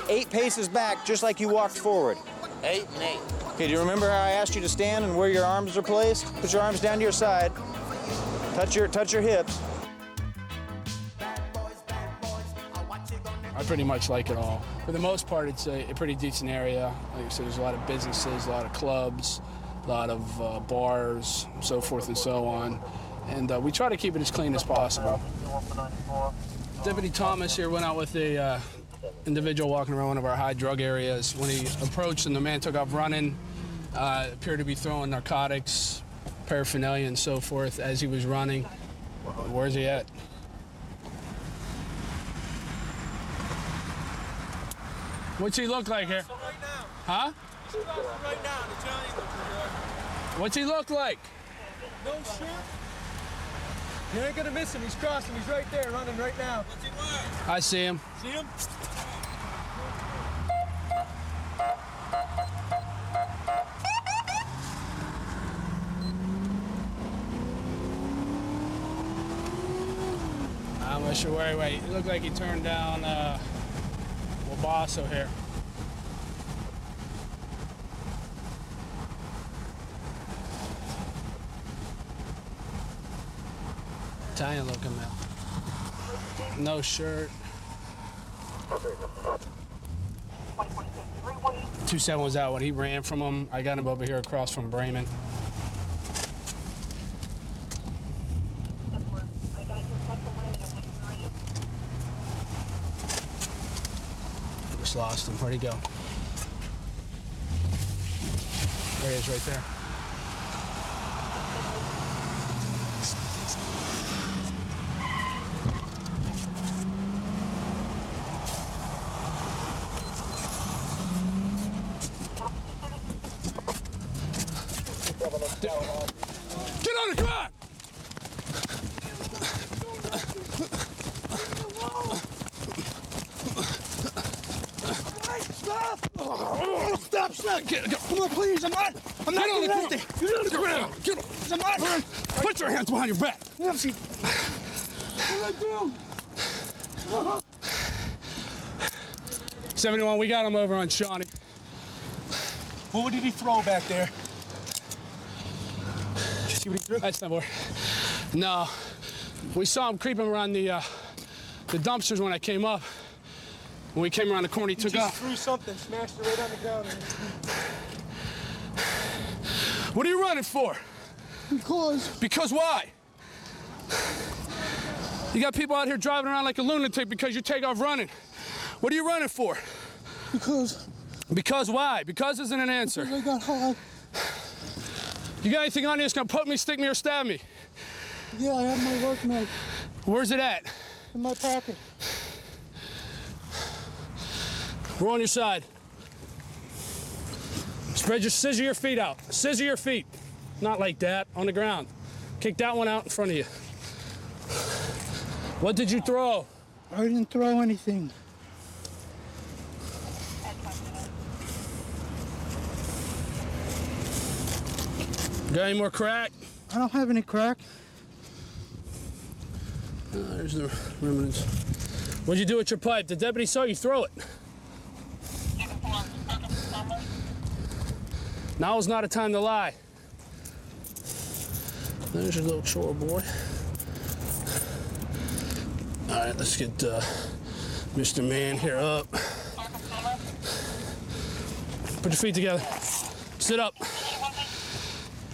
8 paces back, just like you walked forward. 8 and 8. Okay, do you remember how I asked you to stand and where your arms are placed? Put your arms down to your side. Touch your hips. I pretty much like it all. For the most part, it's a pretty decent area. Like I said, there's a lot of businesses, a lot of clubs, a lot of bars, so forth and so on. And we try to keep it as clean as possible. Deputy Thomas here went out with a individual walking around one of our high drug areas. When he approached and the man took off running, appeared to be throwing narcotics, paraphernalia and so forth as he was running. Where's he at? What's he look like here? Right now. Huh? Right now, the Italian looking. What's he look like? No shit. You ain't gonna miss him. He's crossing. He's right there, running right now. What's he wearing? I see him. See him? I'm not sure where. Wait, it looked like he turned down Wabasso here. Italian looking man. No shirt. 27 was out when he ran from him. I got him over here across from Bremen. Just lost him. Where'd he go? There he is, right there. Get on the ground! Stop! Stop! Come on, please! I'm not getting nasty! Get on the ground! Get on! I'm not! Put your hands behind your back! What did I do? 71, we got him over on Shawnee. What did he throw back there? Did you see what he threw? That's not more. No. We saw him creeping around the dumpsters when I came up. When we came around the corner, he took off. He threw something, smashed it right on the ground. What are you running for? Because. Because why? You got people out here driving around like a lunatic because you take off running. What are you running for? Because. Because why? Because isn't an answer. Because I got high. You got anything on you that's gonna poke me, stick me, or stab me? Yeah, I have my work knife. Where's it at? In my pocket. We're on your side. Scissor your feet out. Scissor your feet. Not like that, on the ground. Kick that one out in front of you. What did you throw? I didn't throw anything. Got any more crack? I don't have any crack. There's the remnants. What'd you do with your pipe? The deputy saw you throw it. Now is not a time to lie. There's your little chore boy. All right, let's get Mr. Man here up. Put your feet together. Sit up.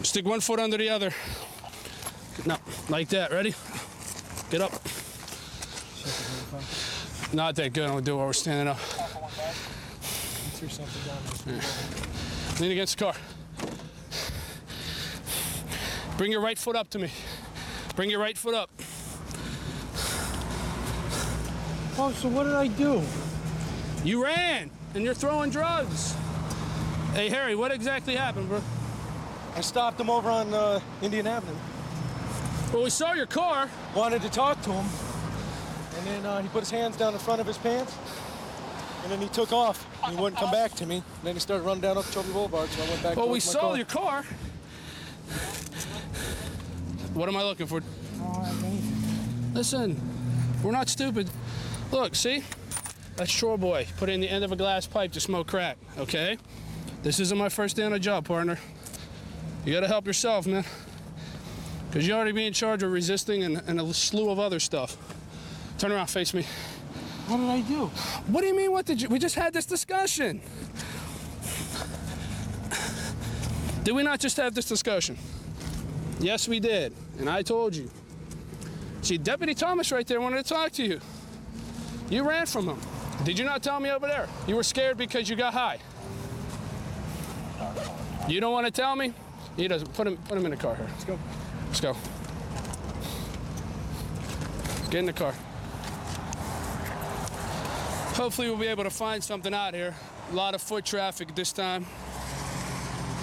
Stick one foot under the other. No, like that. Ready? Get up. Not that good. I'll do it while we're standing up. Lean against the car. Bring your right foot up to me. Bring your right foot up. Oh, so what did I do? You ran, and you're throwing drugs. Hey, Harry, what exactly happened, bro? I stopped him over on Indian Avenue. Well, we saw your car. Wanted to talk to him. And then he put his hands down the front of his pants. And then he took off. He wouldn't come back to me. And then he started running down Okeechobee Boulevard, so I went back. Well, we towards my saw car. your car. What am I looking for? Oh, Listen, we're not stupid. Look, see? That's Chore Boy. Put it in the end of a glass pipe to smoke crack, okay? This isn't my first day on the job, partner. You gotta help yourself, man. Because you already be in charge of resisting and a slew of other stuff. Turn around, face me. What did I do? What do you mean, what did you? We just had this discussion. Did we not just have this discussion? Yes, we did. And I told you. See, Deputy Thomas right there wanted to talk to you. You ran from him. Did you not tell me over there? You were scared because you got high. You don't want to tell me? He doesn't. Put him in the car here. Let's go. Let's go. Get in the car. Hopefully we'll be able to find something out here. A lot of foot traffic this time.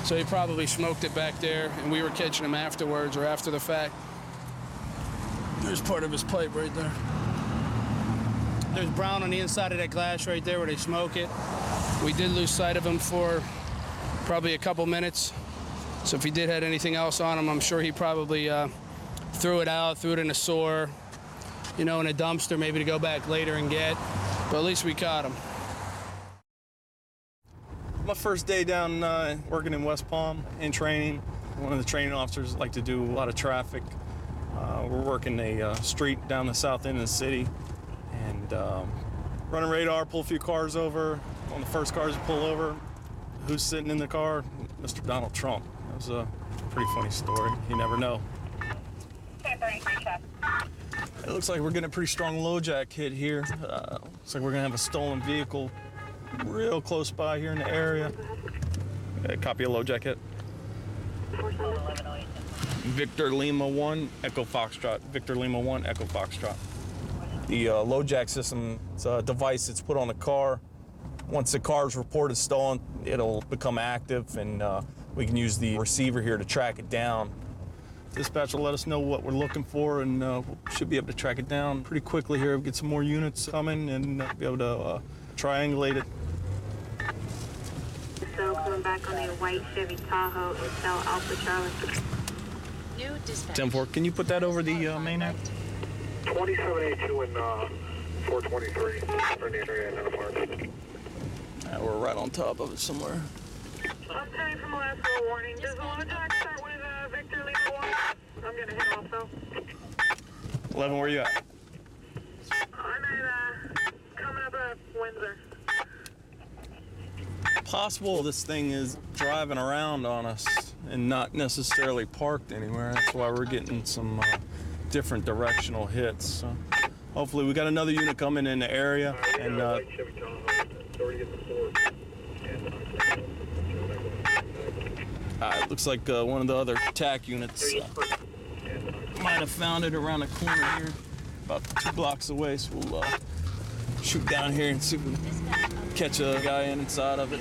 So he probably smoked it back there, and we were catching him afterwards or after the fact. There's part of his pipe right there. There's brown on the inside of that glass right there where they smoke it. We did lose sight of him for probably a couple minutes. So if he did have anything else on him, I'm sure he probably threw it out, threw it in a sewer, you know, in a dumpster, maybe to go back later and get. But at least we caught him. My first day down working in West Palm in training. One of the training officers like to do a lot of traffic. We're working a street down the south end of the city and running radar, pull a few cars over. One of the first cars to pull over, who's sitting in the car? Mr. Donald Trump. That was a pretty funny story. You never know. It looks like we're getting a pretty strong LoJack hit here. Looks like we're gonna have a stolen vehicle real close by here in the area. Copy a LoJack hit. Victor Lima 1, Echo Foxtrot. Victor Lima 1, Echo Foxtrot. The LoJack system is a device that's put on the car. Once the car is reported stolen, it'll become active, and we can use the receiver here to track it down. Dispatch will let us know what we're looking for, and we should be able to track it down pretty quickly here. We'll get some more units coming and be able to triangulate it. So coming back on a white Chevy Tahoe, Intel Alpha Charlie. New dispatch. 10-4, can you put that over the main app? 2782 and 423 are the area identifiers. We're right on top of it somewhere. I'm turning from the last little warning. Does the LoJack start with Victor Lima 1? I'm going to hit also. 11, where you at? I'm at, coming up at Windsor. Possible this thing is driving around on us and not necessarily parked anywhere. That's why we're getting some different directional hits. So hopefully we got another unit coming in the area. And it looks like one of the other TAC units might have found it around the corner here, about 2 blocks away. So we'll shoot down here and see if we can catch a guy inside of it.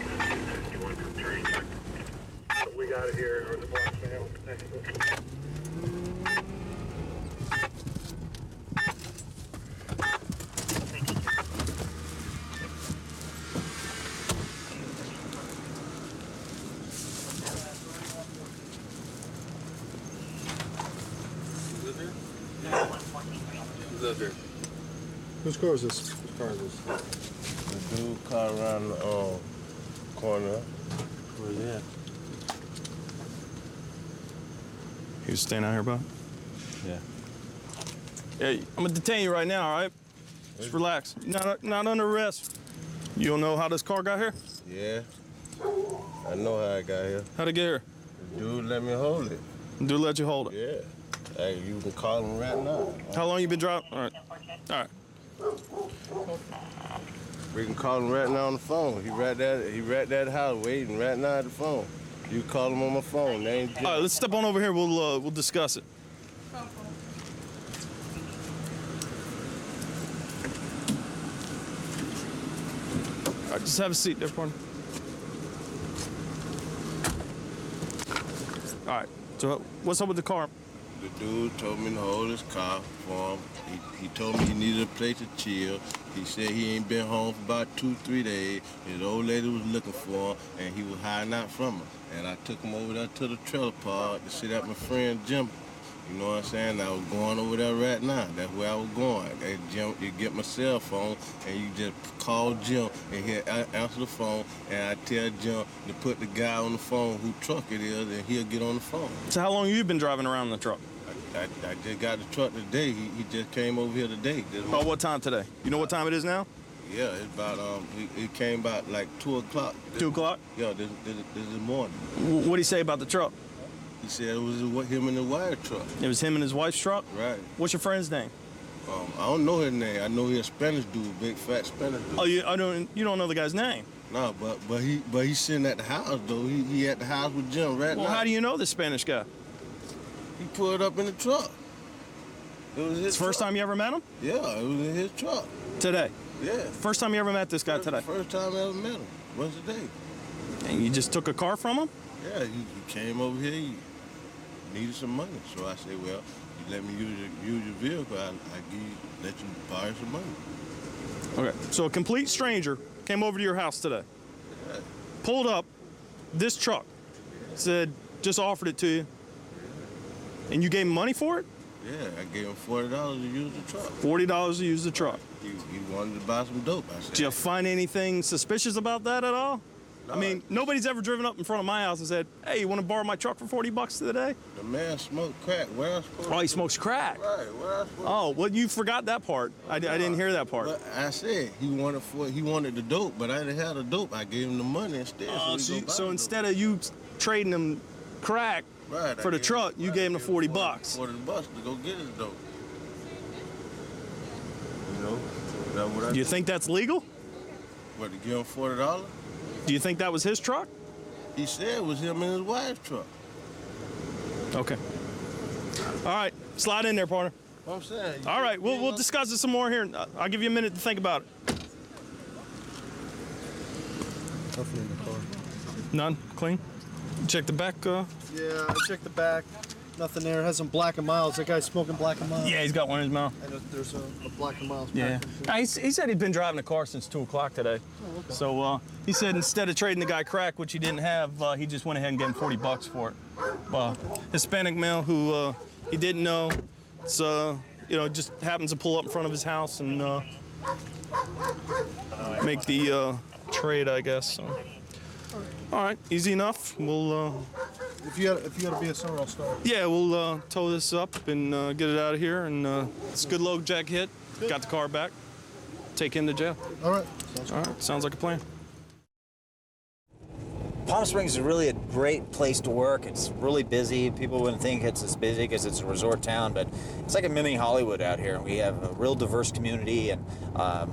We got it here. Or the block now. Whose car is this? Whose car is this? The dude caught around the corner. Where's that? He was staying out here, bud? Yeah. Yeah, I'm gonna detain you right now, all right? Just relax. Not under arrest. You don't know how this car got here? Yeah. I know how I got here. How'd it get here? The dude let me hold it. Dude let you hold it? Yeah. Hey, you can call him right now. How long you been driving? All right. All right. We can call him right now on the phone. He right that house waiting right now at the phone. You call him on my phone. They ain't All right, let's step on over here. We'll discuss it. All right, just have a seat there, partner. All right. So what's up with the car? The dude told me to hold his car for him. He told me he needed a place to chill. He said he ain't been home for about 2-3 days. His old lady was looking for him, and he was hiding out from her. And I took him over there to the trailer park to sit at my friend Jim You know what I'm saying? I was going over there right now. That's where I was going. At Jim, you get my cell phone and you just call Jim and he'll answer the phone, and I tell Jim to put the guy on the phone who truck it is, and he'll get on the phone. So how long have you been driving around in the truck? I just got the truck today. He just came over here today. About what time today? You know what time it is now? Yeah, it's about it came about like 2 o'clock. 2 o'clock? Yeah, this is morning. What did he say about the truck? He said it was him and his wife truck. It was him and his wife's truck? Right. What's your friend's name? I don't know his name. I know he's a Spanish dude, big fat Spanish dude. Oh, you don't know the guy's name? No, but he's sitting at the house though. He at the house with Jim right now. Well, how do you know this Spanish guy? He pulled up in the truck. It was his It's the first time you ever met him? Yeah, it was in his truck. Today? Yeah. First time you ever met this guy today? First time I ever met him. What's the day? And you just took a car from him? Yeah, he came over here. He needed some money, so I said, well, you let me use your vehicle. Let you borrow some money. Okay. So a complete stranger came over to your house today. Yeah. Pulled up this truck. Said, just offered it to you. And you gave him money for it? Yeah, I gave him $40 to use the truck. $40 to use the truck. He wanted to buy some dope. I said, Did you find anything suspicious about that at all? No, I mean, nobody's ever driven up in front of my house and said, hey, you want to borrow my truck for $40 today? The man smoked crack. Where else? Oh, he smokes crack. Right. Where else? Oh, well, you forgot that part. I didn't hear that part. But I said he wanted the dope, but I didn't have the dope. I gave him the money instead. So instead of you trading him crack for the truck, you gave him the $40. $40 to go get his dope. You know? That's what I Do you did. think that's legal? What, to give him $40? Do you think that was his truck? He said it was him and his wife's truck. Okay. All right, slide in there, partner. What I'm saying. All right, we'll discuss it some more here. I'll give you a minute to think about it. Nothing in the car. None? Clean? Check the back. Yeah, I checked the back. Nothing there. It has some Black and Milds. That guy's smoking Black and Milds. Yeah, he's got one in his mouth. And there's a Black and Milds. Yeah. He said he'd been driving the car since 2 o'clock today. Oh, okay. So he said instead of trading the guy crack, which he didn't have, he just went ahead and gave him $40 for it. Hispanic male who he didn't know. It's, just happens to pull up in front of his house and make the trade, I guess. So. All right, easy enough. We'll. If you gotta be a somewhere, I'll start. Yeah, we'll tow this up and get it out of here. And it's a good load Jack hit. Got the car back. Take him to jail. All right. All right, sounds like a plan. Palm Springs is really a great place to work. It's really busy. People wouldn't think it's as busy because it's a resort town, but it's like a mini Hollywood out here. We have a real diverse community, and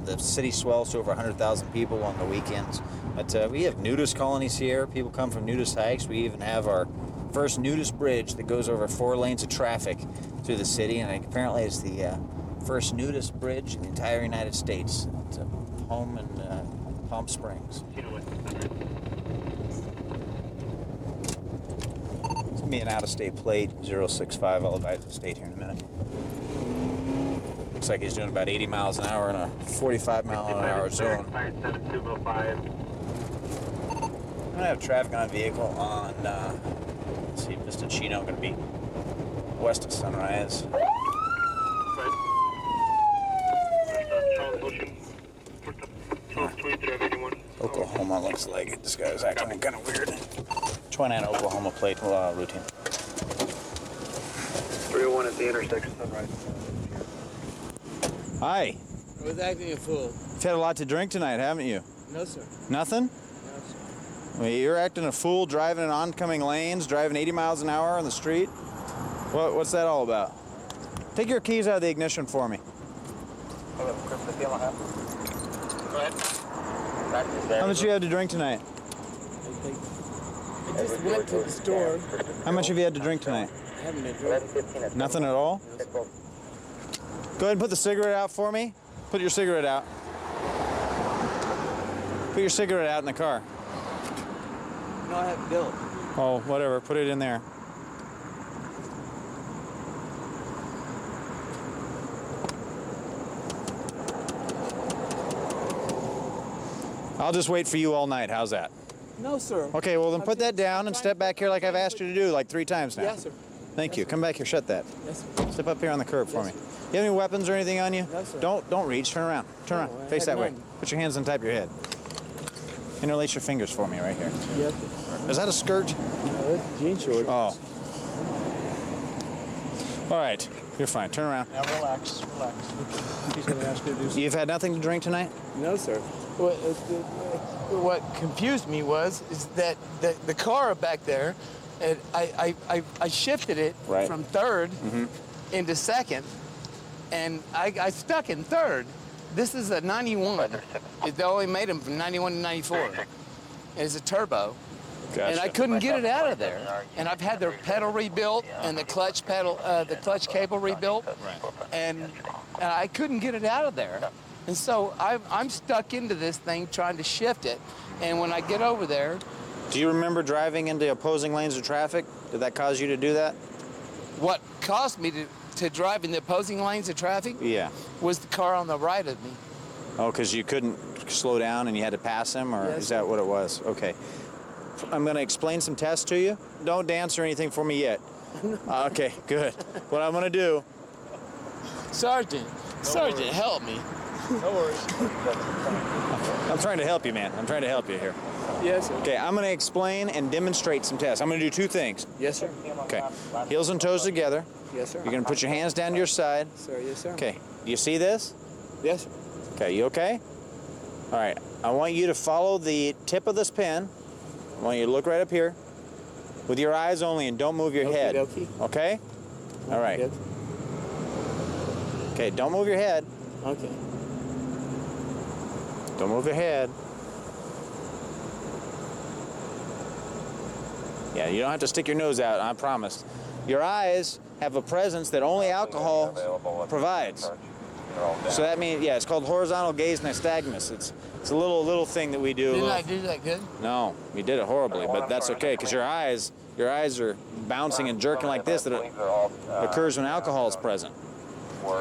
the city swells to over 100,000 people on the weekends. But we have nudist colonies here. People come from nudist hikes. We even have our first nudist bridge that goes over 4 lanes of traffic through the city, and apparently it's the first nudist bridge in the entire United States. It's a home in Palm Springs. It's gonna be an out-of-state plate, 065. I'll advise the state here in a minute. Looks like he's doing about 80 miles an hour in a 45-mile-an-hour zone. I'm gonna have traffic on a vehicle on, let's see, Vista Chino, gonna be west of Sunrise. Oklahoma looks like it. This guy's acting kind of weird. 29 Oklahoma plate routine. 301 at the intersection, Sunrise. Hi. I was acting a fool. You've had a lot to drink tonight, haven't you? No, sir. Nothing? No, sir. Well, you're acting a fool, driving in oncoming lanes, driving 80 miles an hour on the street. What's that all about? Take your keys out of the ignition for me. Go ahead. How much you had to drink tonight? I just went to the store. How much have you had to drink tonight? I haven't been drinking. Nothing at all? Go ahead and put the cigarette out for me. Put your cigarette out. Put your cigarette out in the car. No, I have bills. Oh, whatever. Put it in there. I'll just wait for you all night. How's that? No, sir. Okay, well then put that down and step back here like I've asked you to do like 3 times now. Yes, sir. Thank you. Come back here. Shut that. Yes, sir. Step up here on the curb for me. You have any weapons or anything on you? No, sir. Don't reach. Turn around. Turn No, around. I Face have that way. none. Put your hands on top of your head. Interlace your fingers for me right here. Yep. Is that a skirt? No, that's jean shorts. Oh. All right. You're fine. Turn around. Now relax. He's going to ask you to do something. You've had nothing to drink tonight? No, sir. What confused me is that the car back there, and I shifted it Right. from third into second, and I stuck in third. This is a 91. They only made them from 91 to 94. And it's a turbo. Gotcha. And I couldn't get it out of there. And I've had the pedal rebuilt and the clutch cable rebuilt, and I couldn't get it out of there. And so I'm stuck into this thing trying to shift it. And when I get over there, Do you remember driving into opposing lanes of traffic? Did that cause you to do that? what caused me to drive in the opposing lanes of traffic Yeah. was the car on the right of me. Oh, because you couldn't slow down and you had to pass him, or Yes. is that what it was? Okay. I'm going to explain some tests to you. Don't dance or anything for me yet. Okay, good. What I'm going to do... Sergeant, help me. No worries. I'm trying to help you, man. I'm trying to help you here. Yes, sir. Okay, I'm going to explain and demonstrate some tests. I'm going to do two things. Yes, sir. Okay. Heels and toes together. Yes, sir. You're going to put your hands down to your side. Sir, yes, sir. Okay. Do you see this? Yes, sir. Okay, you okay? All right. I want you to follow the tip of this pen. I want you to look right up here with your eyes only and don't move your head. Okey-dokey. Okay? All right. Yes. Okay, don't move your head. Okay. Don't move your head. Yeah, you don't have to stick your nose out, I promise. Your eyes have a presence that only alcohol provides. So that means, yeah, it's called horizontal gaze nystagmus. It's a little thing that we do. Didn't I do that good? No, you did it horribly, but that's okay because your eyes are bouncing and jerking like this that it occurs when alcohol is present.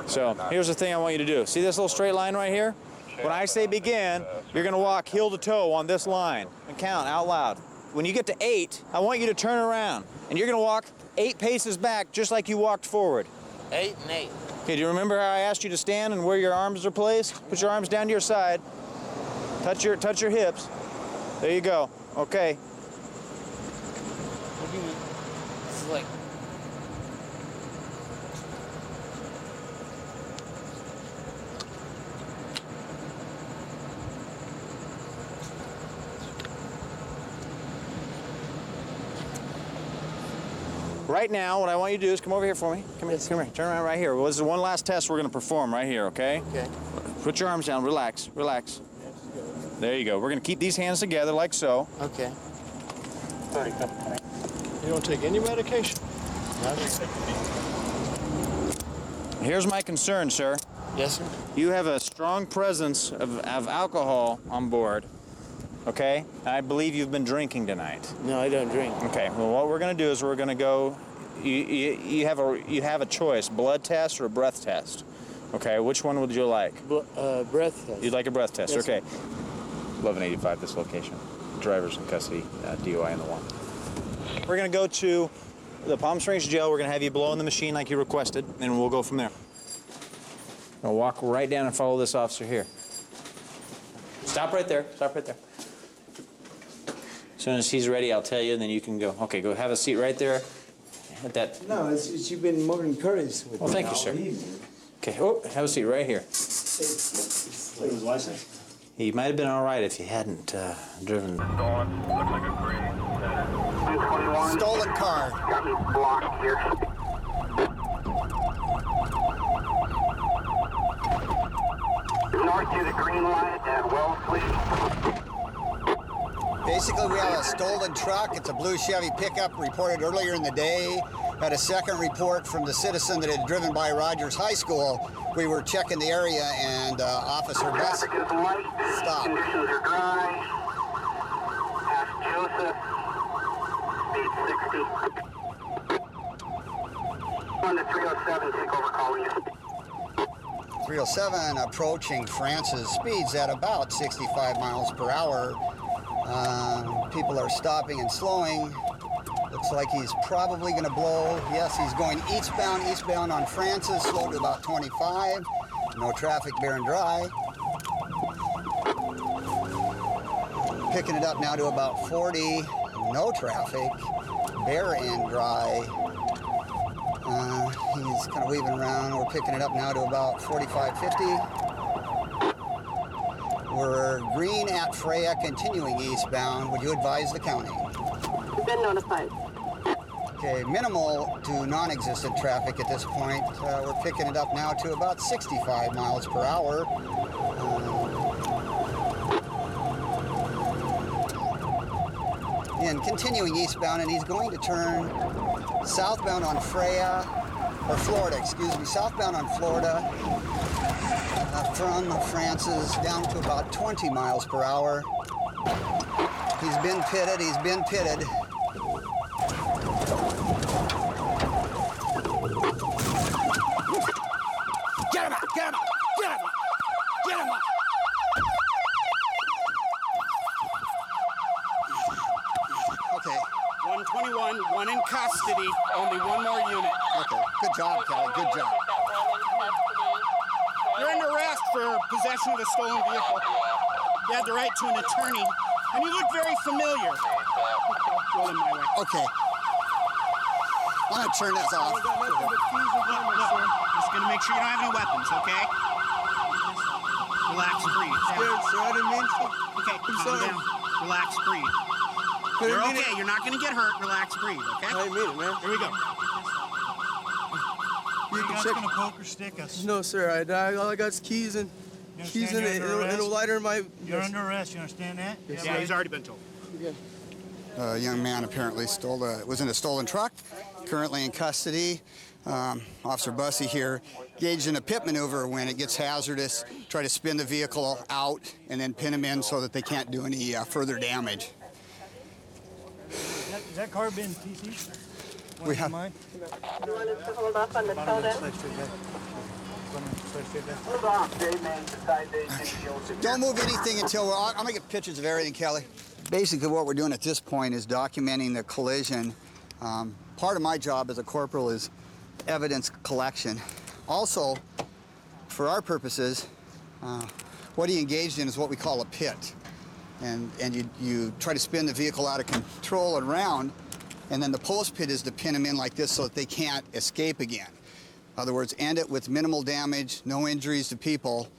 So here's the thing I want you to do. See this little straight line right here? When I say begin, you're going to walk heel to toe on this line and count out loud. When you get to 8, I want you to turn around and you're going to walk 8 paces back just like you walked forward. 8 and 8. Okay, do you remember how I asked you to stand and where your arms are placed? Put your arms down to your side. Touch your hips. There you go. Okay. This is like. Right now, what I want you to do is come over here for me. Come here. Turn around right here. Well, this is one last test we're going to perform right here, okay? Okay. Put your arms down. Relax. Relax. There you go. We're going to keep these hands together like so. Okay. You don't take any medication? Here's my concern, sir. Yes, sir. You have a strong presence of alcohol on board, okay? I believe you've been drinking tonight. No, I don't drink. Okay, well, what we're going to do is we're going to go, you have a choice, blood test or a breath test. Okay, which one would you like? Breath test. You'd like a breath test, Yes, okay. 1185, this location. Driver's in custody, DUI in the 1. We're going to go to the Palm Springs jail. We're going to have you blow in the machine like you requested, and we'll go from there. Now walk right down and follow this officer here. Stop right there. Stop right there. As soon as he's ready, I'll tell you, and then you can go. Okay, go have a seat right there. At that. No, you've been more encouraged with Well, thank you, sir. Okay, oh, have a seat right here. His license? He might have been all right if he hadn't driven. Stolen car. Got me blocked here. North to the green light at Wellesley. Basically, we have a stolen truck. It's a blue Chevy pickup reported earlier in the day. Had a second report from the citizen that had driven by Rogers High School. We were checking the area and Officer Bess Traffic is light. stopped. Conditions are dry. Past Joseph. Speed 60. On the 307, take over calling you. 307 approaching Francis. Speeds at about 65 miles per hour. People are stopping and slowing. Looks like he's probably going to blow. Yes, he's going eastbound on Francis, slow to about 25. No traffic, bare and dry. Picking it up now to about 40. No traffic, bare and dry. He's kind of weaving around. We're picking it up now to about 45, 50. We're green at Freya, continuing eastbound. Would you advise the county? Been notified. Okay, minimal to non-existent traffic at this point. We're picking it up now to about 65 miles per hour. And continuing eastbound, and he's going to turn southbound on Freya, or Florida, excuse me, southbound on Florida from Francis down to about 20 miles per hour. He's been pitted, Get him out, get him out, get him out, get him out. Okay. 121, one in custody, only one more unit. Okay, good job, Kelly, good job. You're under arrest for possession of a stolen vehicle. You had the right to an attorney, and you look very familiar. Roll in my way. Okay. I'm gonna turn this off. Look, just gonna make sure you don't have any weapons, okay? Relax, breathe. Scared, sir, I didn't mean to. Okay, calm down. Relax, breathe. You're okay. You're not gonna get hurt. Relax, breathe. Okay. I didn't mean it, man. Here we go. You can check. Gonna poker stick us. No, sir. All I got is keys and a lighter in my. You're under arrest. You understand that? Yes, Yeah, he's already been told. A young man apparently was in a stolen truck, currently in custody. Officer Bussey here engaged in a pit maneuver when it gets hazardous, try to spin the vehicle out and then pin him in so that they can't do any further damage. Is that car been TC? We have. Mine? You want us to hold off on the tow then? Hold off, Don't move anything until I'm gonna get pictures of everything, Kelly. Basically what we're doing at this point is documenting the collision. Part of my job as a corporal is evidence collection. Also, for our purposes, what he engaged in is what we call a pit. And you try to spin the vehicle out of control and around, and then the post pit is to pin them in like this so that they can't escape again. In other words, end it with minimal damage, no injuries to people,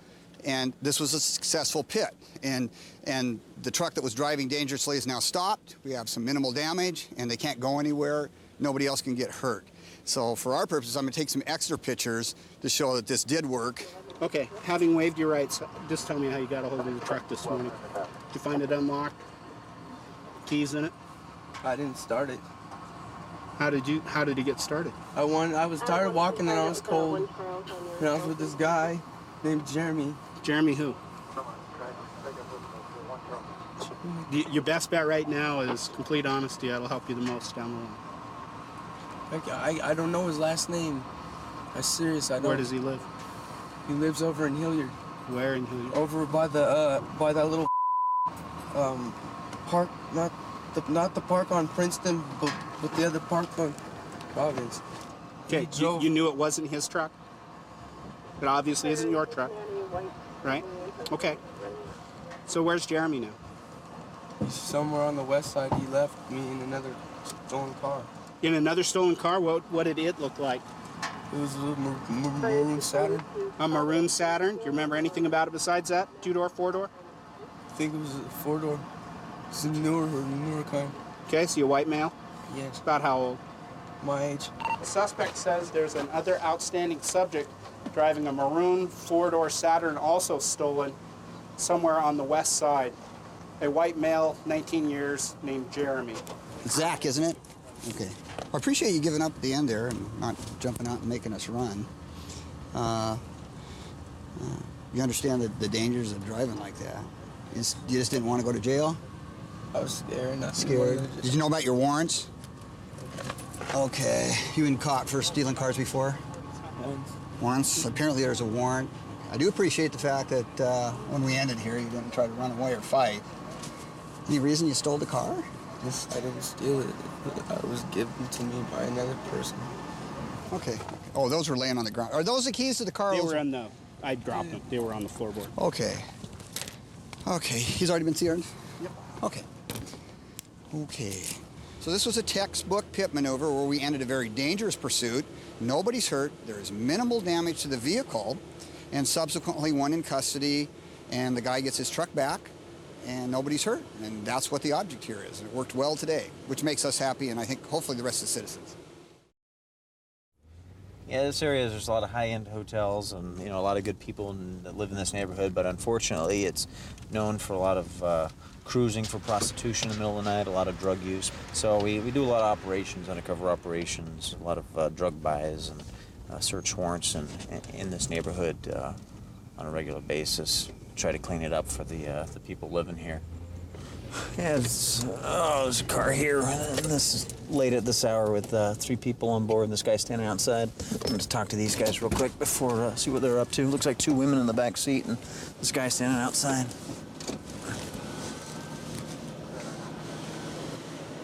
and this was a successful pit. And the truck that was driving dangerously is now stopped. We have some minimal damage, and they can't go anywhere. Nobody else can get hurt. So for our purposes, I'm gonna take some extra pictures to show that this did work. Okay, having waived your rights, just tell me how you got a hold of the truck this morning. Did you find it unlocked? Keys in it? I didn't start it. How did it get started? I was tired of walking and I was cold. And I was with this guy named Jeremy. Jeremy who? Your best bet right now is complete honesty. That'll help you the most down the line. I don't know his last name. I'm serious, I don't. Where does he live? He lives over in Hilliard. Where in Hilliard? Over by that little park, not the park on Princeton, but the other park on Providence. Okay, you knew it wasn't his truck? It obviously isn't your truck, right? Okay. So where's Jeremy now? He's somewhere on the west side. He left me in another stolen car. In another stolen car? What did it look like? It was a little maroon Saturn. A maroon Saturn? Do you remember anything about it besides that? 2-door, 4-door? I think it was a 4-door. It's a newer kind. Okay, so you a white male? Yes. About how old? My age. The suspect says there's another outstanding subject driving a maroon 4-door Saturn, also stolen, somewhere on the west side. A white male, 19 years, named Jeremy. Zach, isn't it? Okay. I appreciate you giving up at the end there and not jumping out and making us run. You understand the dangers of driving like that. You just didn't want to go to jail? I was scared. Scared? Did you know about your warrants? Okay. You been caught for stealing cars before? Once. Apparently there's a warrant. I do appreciate the fact that when we ended here, you didn't try to run away or fight. Any reason you stole the car? I didn't steal it. It was given to me by another person. Okay. Oh, those were laying on the ground. Are those the keys to the car? They were on the, I dropped them. They were on the floorboard. Okay. Okay, he's already been seared? Yep. Okay. Okay. So this was a textbook pit maneuver where we ended a very dangerous pursuit. Nobody's hurt. There is minimal damage to the vehicle, and subsequently one in custody, and the guy gets his truck back, and nobody's hurt. And that's what the object here is. It worked well today, which makes us happy, and I think hopefully the rest of the citizens. Yeah, this area, there's a lot of high-end hotels and, you know, a lot of good people that live in this neighborhood, but unfortunately it's known for a lot of cruising for prostitution in the middle of the night, a lot of drug use. So we do a lot of operations, undercover operations, a lot of drug buys and search warrants in this neighborhood on a regular basis. Try to clean it up for the people living here. Yeah, there's a car here, and this is late at this hour with 3 people on board and this guy standing outside. I'm going to talk to these guys real quick before see what they're up to. Looks like 2 women in the back seat and this guy standing outside.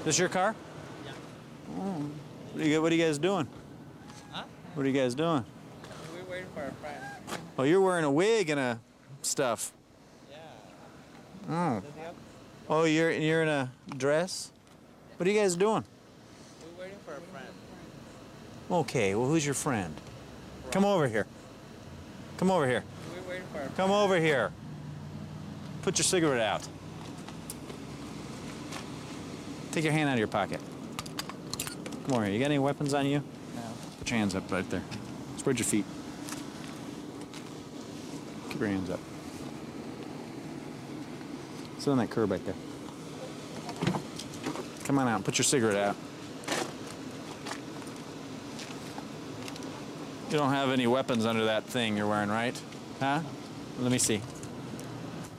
This your car? Yeah. Oh. What are you guys doing? Huh? What are you guys doing? We're waiting for a friend. Oh, you're wearing a wig and a stuff. Yeah. Oh. Oh, you're in a dress? What are you guys doing? We're waiting for a friend. Okay, well, who's your friend? Come over here. Come over here. We're waiting for a friend. Come over here. Put your cigarette out. Take your hand out of your pocket. Come over here. You got any weapons on you? No. Put your hands up right there. Spread your feet. Keep your hands up. Sit on that curb right there. Come on out. Put your cigarette out. You don't have any weapons under that thing you're wearing, right? Huh? Let me see.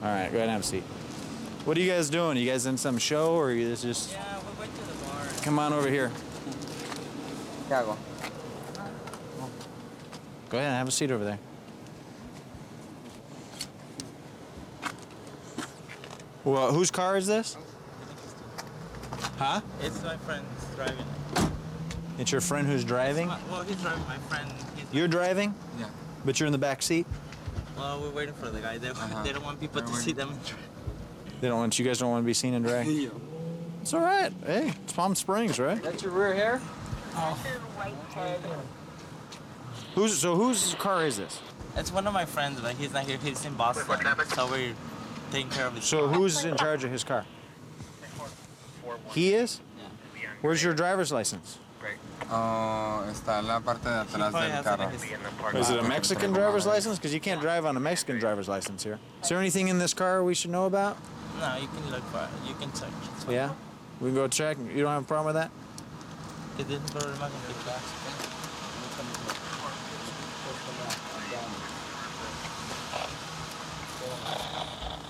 All right, go ahead and have a seat. What are you guys doing? You guys in some show, or you just... Yeah, we went to the bar. Come on over here. ¿Qué hago? Go ahead and have a seat over there. Well, whose car is this? Huh? It's my friend's driving. It's your friend who's driving? Well, he's driving. My friend. You're driving? Yeah. But you're in the back seat? Well, we're waiting for the guy. They don't want people to see them. They don't want you guys don't want to be seen in drag? It's all right. Hey, it's Palm Springs, right? That's your rear hair? Oh. Whose car is this? It's one of my friends, but he's not here. He's in Boston, so we're taking care of his So who's in charge of his car? He is? Yeah. Where's your driver's license? Está en la parte de atrás del carro. Is it a Mexican driver's license? Because you can't drive on a Mexican driver's license here. Is there anything in this car we should know about? No, you can look for it. You can check. Yeah? We can go check. You don't have a problem with that?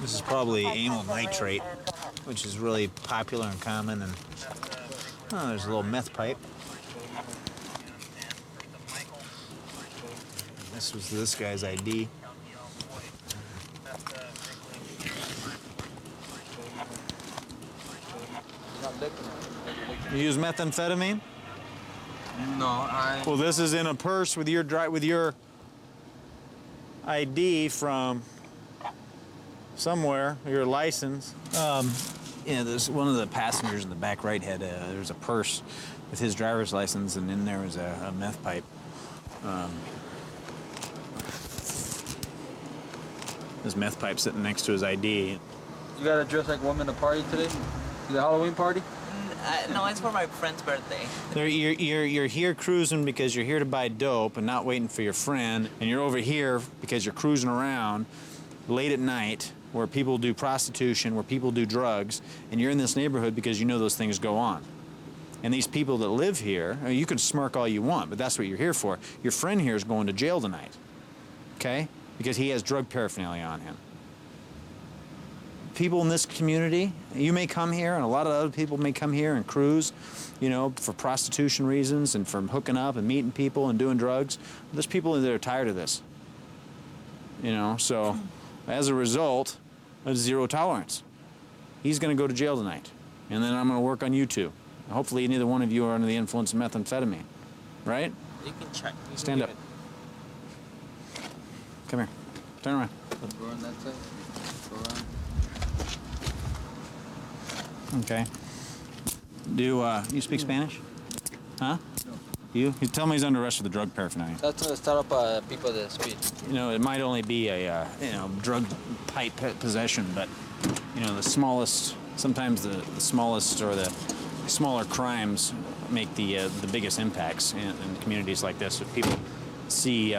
This is probably amyl nitrate, which is really popular and common. And there's a little meth pipe. This was this guy's ID. You use methamphetamine? No, Well, this is in a purse with your ID from somewhere, your license. Yeah, there's one of the passengers in the back right had there's a purse with his driver's license, and in there was a meth pipe. This meth pipe sitting next to his ID. You gotta dress like woman to party today? The Halloween party? No, it's for my friend's birthday. You're here cruising because you're here to buy dope and not waiting for your friend, and you're over here because you're cruising around late at night where people do prostitution, where people do drugs, and you're in this neighborhood because you know those things go on. And these people that live here, you can smirk all you want, but that's what you're here for. Your friend here is going to jail tonight, okay? Because he has drug paraphernalia on him. People in this community, you may come here, and a lot of other people may come here and cruise, you know, for prostitution reasons and for hooking up and meeting people and doing drugs. There's people that are tired of this, you know, so as a result, there's zero tolerance. He's going to go to jail tonight. and then I'm going to work on you two. Hopefully neither one of you are under the influence of methamphetamine, right? You can check. Stand up. Come here. Turn around. Go on that side. Go around. Okay. Do you speak Spanish? Huh? No. You tell me he's under arrest for the drug paraphernalia. That's to start up people that speed. You know, it might only be a drug pipe possession, but you know, the smallest, sometimes the smallest or the smaller crimes make the biggest impacts in communities like this. If people see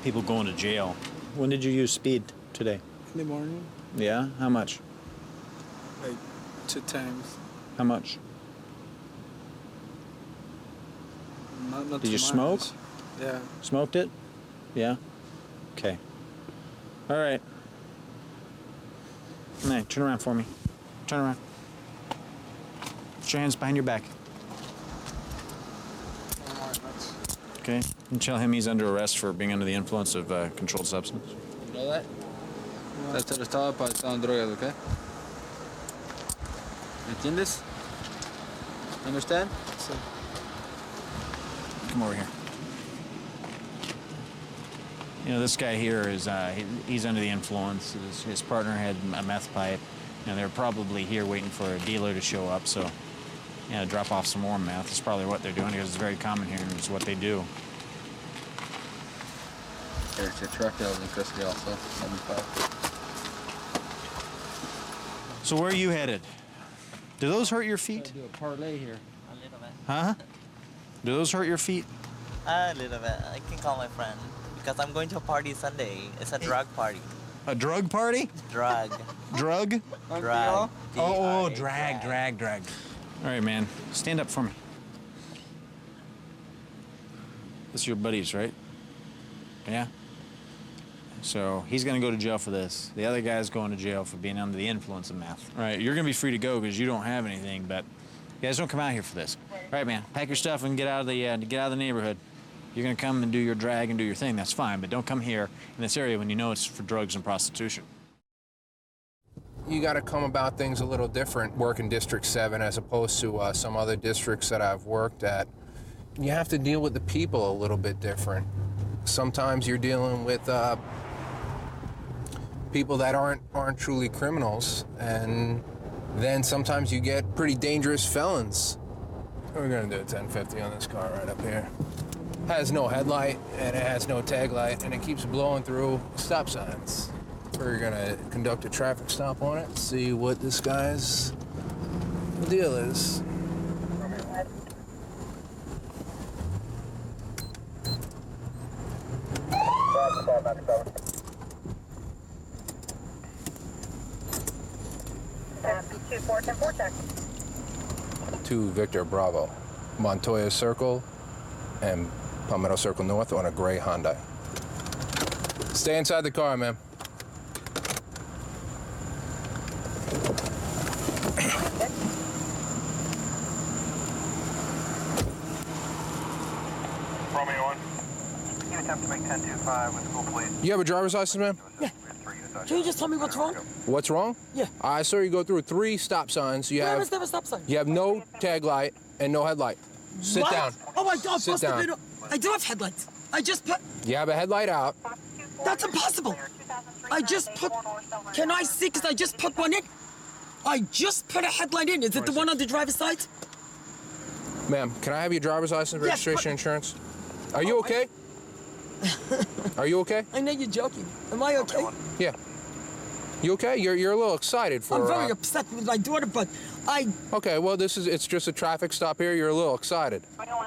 people going to jail. When did you use speed today? In the morning, Yeah. How much? like 2 times. How much? Not Did too you much. smoke? Yeah. Smoked it? Yeah. Okay. All right. Hey, turn around for me. Turn around. Put your hands behind your back. Okay. And tell him he's under arrest for being under the influence of controlled substance. You know that? That's to start up drogas, okay? ¿Entiendes? Understand? So, Come over here. You know, this guy here is he's under the influence. His partner had a meth pipe, and they're probably here waiting for a dealer to show up. So, drop off some more meth. That's probably what they're doing because it's very common here, and it's what they do. There's your truck that was in custody also. 75. So where are you headed? Do those hurt your feet? Do a parlay here. A little bit. Huh? Do those hurt your feet? A little bit. I can call my friend because I'm going to a party Sunday. It's a drug party. A drug party? Drug. Drug? Drug. Oh, drag. All right, man. Stand up for me. This is your buddies, right? Yeah? So he's going to go to jail for this. The other guy's going to jail for being under the influence of meth. All right, you're going to be free to go because you don't have anything, but you guys don't come out here for this. All right, man, pack your stuff and get out of the neighborhood. You're going to come and do your drag and do your thing. That's fine, but don't come here in this area when you know it's for drugs and prostitution. You got to come about things a little different working District 7 as opposed to some other districts that I've worked at. You have to deal with the people a little bit different. Sometimes you're dealing with people that aren't truly criminals, and then sometimes you get pretty dangerous felons. We're gonna do a 1050 on this car right up here. Has no headlight and it has no tag light, and it keeps blowing through stop signs. We're gonna conduct a traffic stop on it, see what this guy's deal is. To Victor Bravo, Montoya Circle and Palmetto Circle North on a gray Hyundai. Stay inside the car, man. Romeo 1. You attempt to make 1025 with school police. You have a driver's license, man? Yeah. Can you just tell me what's wrong? What's wrong? Yeah. I saw you go through 3 stop signs. Where is there a stop sign? You have no tag light and no headlight. Sit What? down. Oh my God! Sit down. I do have headlights. I just put. You have a headlight out. That's impossible. I just put. Can I see? Because I just put one in. I just put a headlight in. Is it the one on the driver's side? Ma'am, can I have your driver's license, Yes, registration, insurance? Are you okay? Are you okay? I know you're joking. Am I okay? Yeah. You okay? You're a little excited for. I'm very upset with my daughter, but I. Okay, well, it's just a traffic stop here. You're a little excited.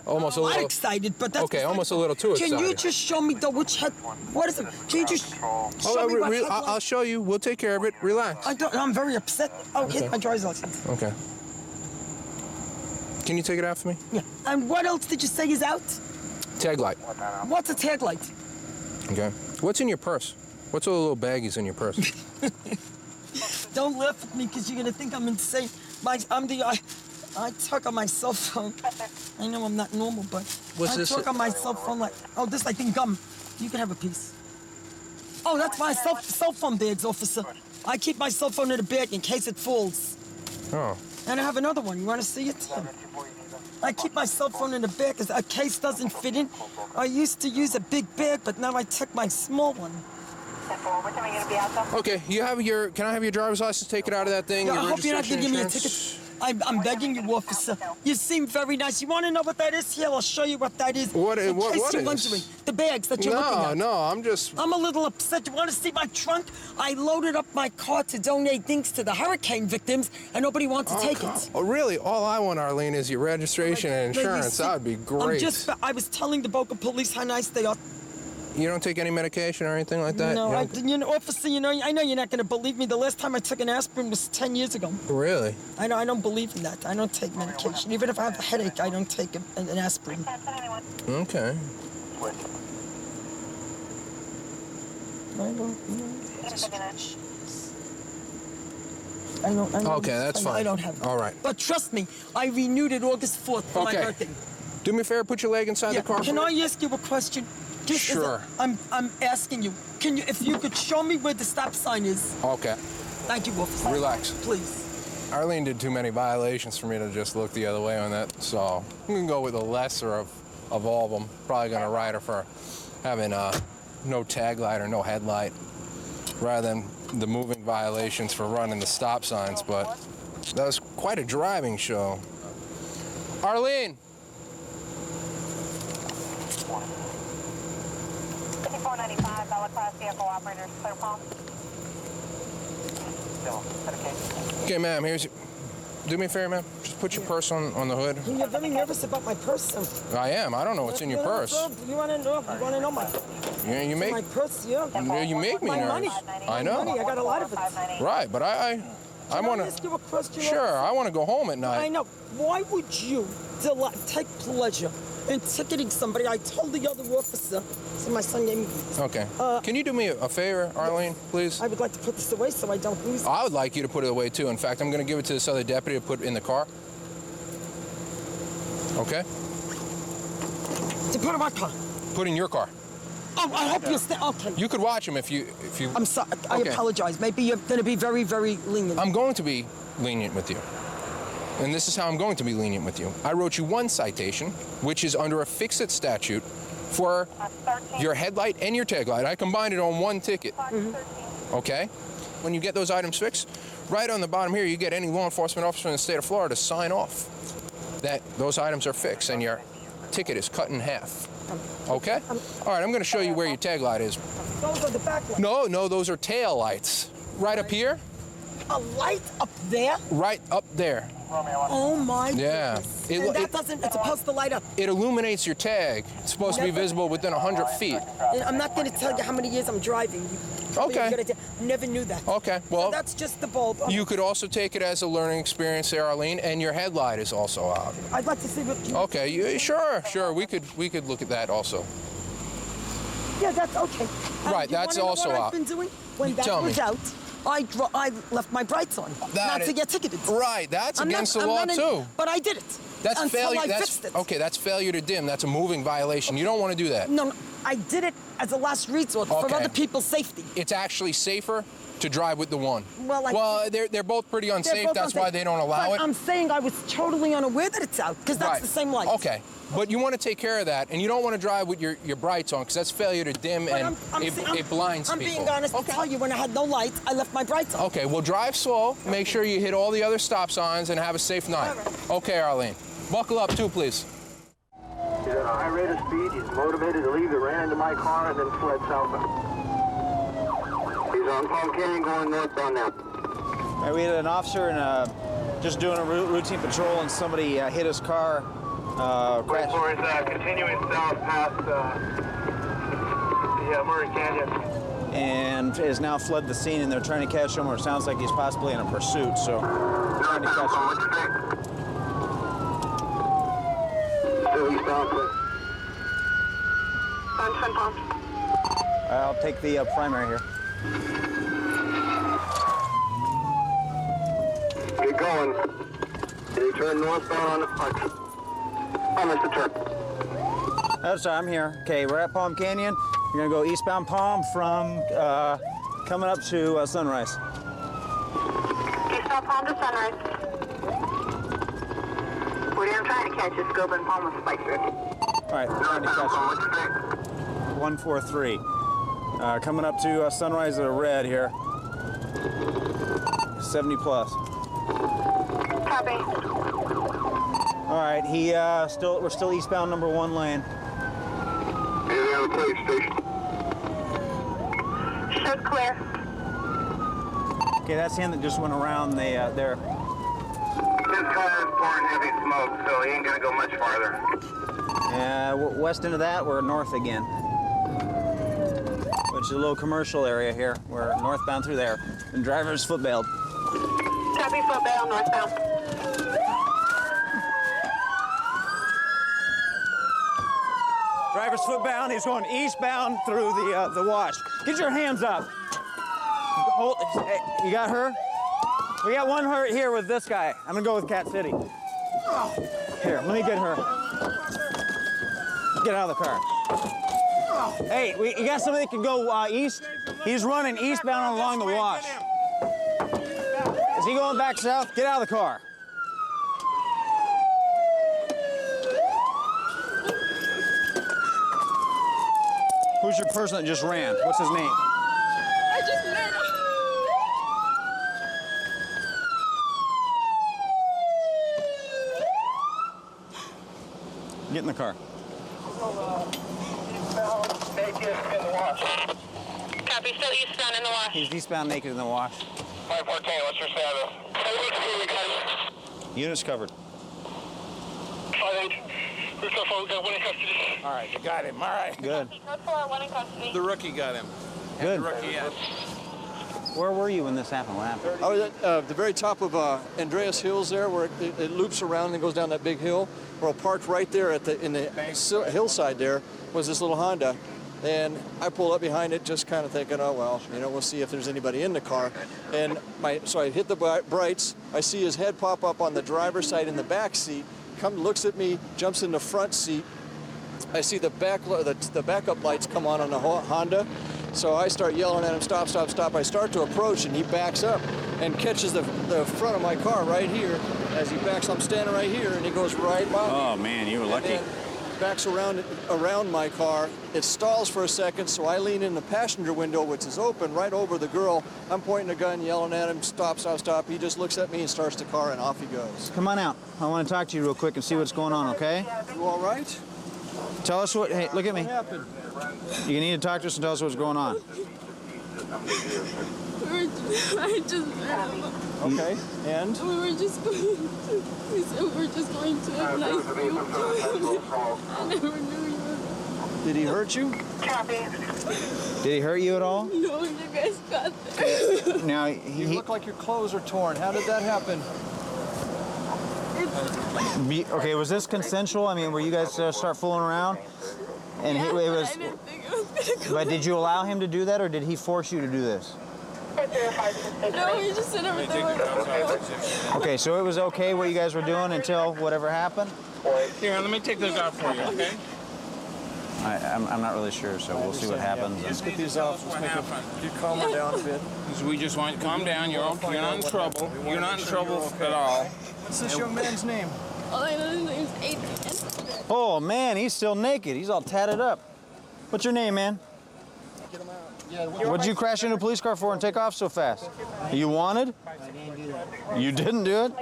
Almost a I'm little. not excited, but that's. Okay, almost a little too excited. Can you just show me which head? What is it? Can you just show me what headlight? I'll show you. We'll take care of it. Relax. I'm very upset. Oh, Okay. here's my driver's license. Okay. Can you take it out for me? Yeah. And what else did you say is out? Tag light. What's a tag light? Okay. What's in your purse? What's all the little baggies in your purse? Don't laugh at me because you're gonna think I'm insane. I talk on my cell phone. I know I'm not normal, but What's I this? talk on my cell phone like, oh, this I think gum. You can have a piece. Oh, that's my cell phone bags, officer. I keep my cell phone in a bag in case it falls. Oh. And I have another one. You want to see it? I keep my cell phone in the bag because a case doesn't fit in. I used to use a big bag, but now I took my small one. Okay, you have your. Can I have your driver's license? Take it out of that thing. Yeah, your I hope you're not registration, going to give me a insurance? ticket. I'm begging you, officer. You seem very nice. You want to know what that is? Here, I'll show you what that is. What in case what you're is? wondering. The bags that you're looking at. No, I'm just. I'm a little upset. You want to see my trunk? I loaded up my car to donate things to the hurricane victims, and nobody wants to take it. Oh, really? All I want, Arlene, is your registration and No, you insurance. see, That would be great. I was telling the Boca police how nice they are. You don't take any medication or anything like that? No, You don't- officer, I know you're not going to believe me. The last time I took an aspirin was 10 years ago. Really? I don't believe in that. I don't take medication. Even if I have a headache, I don't take an aspirin. Okay. I don't Okay, that's fine. I don't have it. All right. But trust me, I renewed it August 4th for my birthday. Do me a favor, put your leg inside the car. Can I ask you a question? Sure. I'm asking you. Can you, if you could show me where the stop sign is? Okay. Thank you, officer. Relax. Please. Arlene did too many violations for me to just look the other way on that, so I'm gonna go with the lesser of all of them. Probably gonna write her for having no tag light or no headlight, rather than the moving violations for running the stop signs. But that was quite a driving show. Arlene. 5495, Bella Class Vehicle Operators, Clear Palm. Okay, ma'am, here's your... Do me a favor, ma'am. Just put your purse on the hood. You're very nervous about my purse. I am. I don't know what's in your purse. You want to know? You want to know my... You make... My purse, yeah. You make me my nervous. Money. I know. Money, I got a lot of it. Right, but I want ask you a question? Sure, I want to go home at night. I know. Why would you take pleasure in ticketing somebody? I told the other officer, so my son gave me... Okay. Can you do me a favor, Arlene, please? I would like to put this away so I don't lose it. I would like you to put it away, too. In fact, I'm going to give it to this other deputy to put in the car. Okay? To put in my car? Put in your car. Oh, I hope you stay... Okay. You could watch him if you... I'm sorry. I apologize. Maybe you're going to be very, very lenient. I'm going to be lenient with you. And this is how I'm going to be lenient with you. I wrote you one citation, which is under a fix-it statute for your headlight and your tag light. I combined it on one ticket. Okay? When you get those items fixed, right on the bottom here, you get any law enforcement officer in the state of Florida to sign off that those items are fixed and your ticket is cut in half. Okay? All right, I'm going to show you where your tag light is. Those are the back lights. No, those are tail lights. Right up here. A light up there? Right up there. Oh my yeah. goodness. And that doesn't, it's supposed to light up. It illuminates your tag. It's supposed to be visible within 100 feet. I'm not going to tell you how many years I'm driving. Okay. Never knew that. Okay, well. So that's just the bulb. You could also take it as a learning experience there, Arlene, and your headlight is also out. I'd like to see what you... Okay, sure. We could look at that also. Yeah, that's okay. Right, that's also what out. I've been doing? When that was out, I left my brights on, not to get ticketed. Right, that's against the law too. But I did it. That's failure. Fixed it. Okay, that's failure to dim. That's a moving violation. You don't want to do that. No, I did it as a last resort for other people's safety. It's actually safer to drive with the one. Well, they're both pretty unsafe. That's why they don't allow it. I'm saying I was totally unaware that it's out because that's the same light. Okay. But you want to take care of that, and you don't want to drive with your brights on, because that's failure to dim, and it blinds people. I'm being honest to tell you, when I had no lights, I left my brights on. Okay, well, drive slow. Make sure you hit all the other stop signs, and have a safe night. Okay, Arlene. Buckle up, too, please. He's at a high rate of speed. He's motivated to leave. He ran into my car and then fled southbound. He's on Palm Canyon going northbound now. We had an officer just doing a routine patrol, and somebody hit his car. Crash. Continuing south past the Murray Canyon. And has now fled the scene, and they're trying to catch him, or it sounds like he's possibly in a pursuit, so trying to catch him. Still eastbound, I'll take the primary here. Get going. Did he turn northbound on the punch? Oh, Mr. Turk. Oh, sorry, I'm here. Okay, we're at Palm Canyon. You're gonna go eastbound Palm from coming up to Sunrise. Eastbound Palm to Sunrise. trying to catch a scope and Palma Spike Strip. All right, trying to catch 143. Coming up to Sunrise at a red here. 70 plus. Copy. All right, we're still eastbound number 1 lane. Any other police station? Should clear. Okay, that's him that just went around there. This car is pouring heavy smoke, so he ain't gonna go much farther. West into that, we're north again. Which is a little commercial area here. We're northbound through there. The driver's footbailed. Copy, footbail, northbound. Driver's footbound, he's going eastbound through the wash. Get your hands up. Hold, hey, you got her? We got one hurt here with this guy. I'm gonna go with Cat City. Here, let me get her. Get out of the car. Hey, you got somebody that can go east? He's running eastbound along the wash. Is he going back south? Get out of the car. Who's your person that just ran? What's his name? I just ran. Get in the car. Copy, still eastbound in the wash. He's eastbound naked in the wash. 514, what's your status? Unit's covered. 5-8. We got one in custody. All right, you got him. All right. Good. Code 4, one in custody. The rookie got him. Good. The rookie, yes. Where were you when this happened? What happened? I was at the very top of Andreas Hills there, where it loops around and goes down that big hill. We're parked right there in the hillside there was this little Honda. And I pulled up behind it just kind of thinking, oh, well, we'll see if there's anybody in the car. And so I hit the brights. I see his head pop up on the driver's side in the back seat, looks at me, jumps in the front seat. I see the backup lights come on the Honda. So I start yelling at him, stop, stop, stop. I start to approach, and he backs up and catches the front of my car right here. As he backs, I'm standing right here, and he goes right by me. Oh, man, you were lucky. Backs around my car. It stalls for a second, so I lean in the passenger window, which is open, right over the girl. I'm pointing a gun, yelling at him, stop, stop, stop. He just looks at me and starts the car, and off he goes. Come on out. I want to talk to you real quick and see what's going on, okay? You all right? Tell us what, hey, look at me. What happened? You need to talk to us and tell us what's going on. I just ran. Okay, and? We were just going to, we said we were just going to a nice view. I never knew you were. Did he hurt you? Did he hurt you at all? No, you guys got there. Now, you look like your clothes are torn. How did that happen? Okay, was this consensual? I mean, were you guys start fooling around? And yeah, it was. I didn't think it was gonna go. But did you allow him to do that, or did he force you to do this? No, he just said everything was okay. Okay, so it was okay what you guys were doing until whatever happened? Here, let me take those out for you, okay? I'm not really sure, so we'll see what happens. Let's get these off. You calm her down a bit. We just want you to calm down. You're not in trouble. You're not in trouble at all. What's this young man's name? All I know his name's Adrian. Oh, man, he's still naked. He's all tatted up. What's your name, man? Get him out. Yeah, what'd you crash into a police car for and take off so fast? You wanted? You didn't do it?